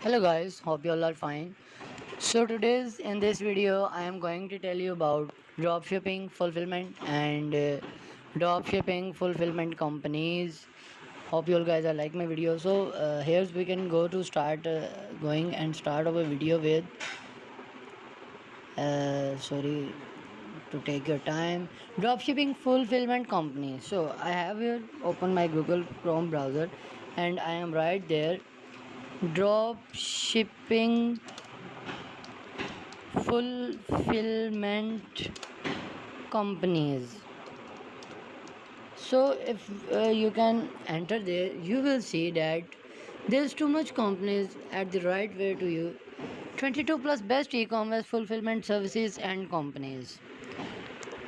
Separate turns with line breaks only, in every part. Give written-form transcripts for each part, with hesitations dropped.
Hello guys, hope you all are fine. So today's in this video I am going to tell you about dropshipping fulfillment and dropshipping fulfillment companies. Hope you all guys are like my video. So here's we can go to start going and start our video with sorry to take your time, dropshipping fulfillment company. So I have here open my Google Chrome browser and I am right there, dropshipping fulfillment companies. So if you can enter there, you will see that there's too much companies at the right way to you. 22 plus best e-commerce fulfillment services and companies.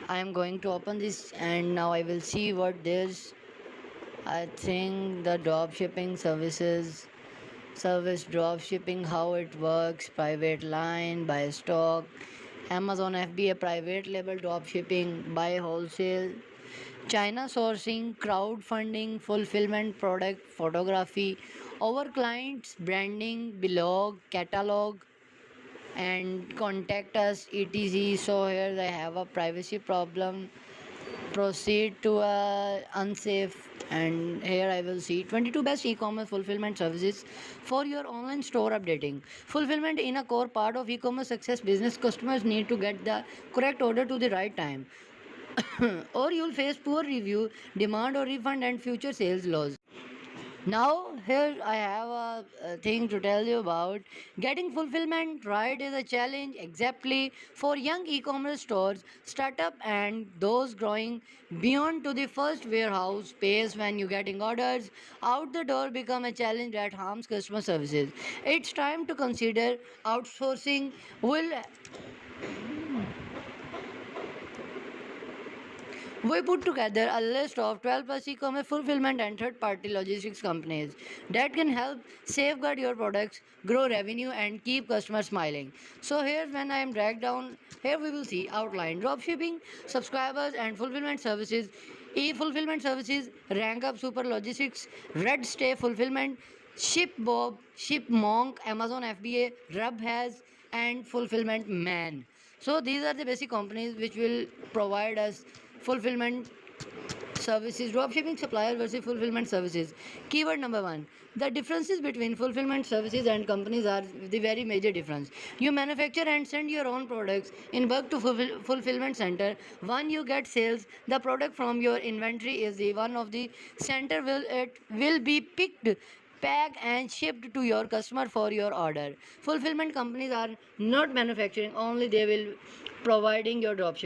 I am going to open this and now I will see what there's. I think the drop shipping service drop shipping, how it works, private line, buy stock, Amazon FBA private label drop shipping, buy wholesale, China sourcing, crowdfunding, fulfillment, product photography, our clients, branding, blog, catalog, and contact us etc. So here I have a privacy problem, proceed to a unsafe, and here I will see 22 best e-commerce fulfillment services for your online store updating. Fulfillment in a core part of e-commerce success. Business customers need to get the correct order to the right time or you'll face poor review, demand or refund and future sales loss. Now, here I have a thing to tell you about. Getting fulfillment right is a challenge exactly for young e-commerce stores, startup and those growing beyond to the first warehouse space. When you getting orders out the door become a challenge that harms customer services. It's time to consider outsourcing. Will We put together a list of 12 plus e-commerce fulfillment and third-party logistics companies that can help safeguard your products, grow revenue, and keep customers smiling. So here's when I am dragged down. Here we will see outline dropshipping, subscribers, and fulfillment services. E-fulfillment services rank up super logistics, Red Stay fulfillment, ShipBob, ShipMonk, Amazon FBA, Rub has, and Fulfillment Man. So these are the basic companies which will provide us fulfillment services. Dropshipping supplier versus fulfillment services. Keyword number one: the differences between fulfillment services and companies are the very major difference. You manufacture and send your own products in bulk to fulfillment center. When you get sales, the product from your inventory is the one of the center will be picked, packed and shipped to your customer for your order. Fulfillment companies are not manufacturing only, they will providing your dropship.